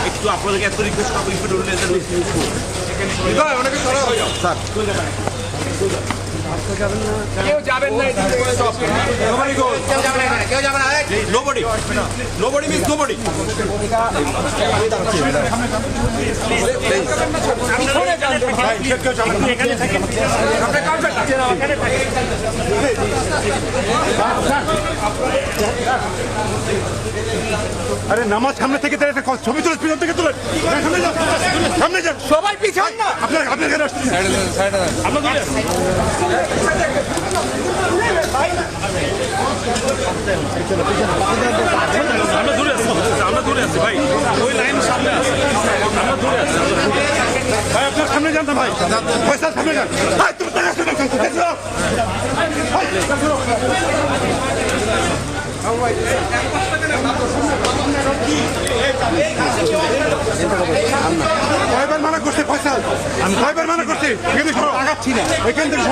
একটু আপনাদেরকে এত রিকোয়েস্ট করবো অনেকে স্যার কেউ যাবেন না nobody means nobody আরে নামাজ সামনে থেকে ছবি তুলে পিছন থেকে তুলে সামনে যান সবাই পিছন না আপনার এখানে আসছেন আমরা দূরে আছি ভাই ওই লাইন সামনে আছে আমরা দূরে আছি ভাই আপনার সামনে যান না ভাই পয়সা সামনে যান ভাই তুমি কয়বার মানা করছে পয়সা আমি কয়বার মানা করছি এখানে আগাচ্ছি না এখান থেকে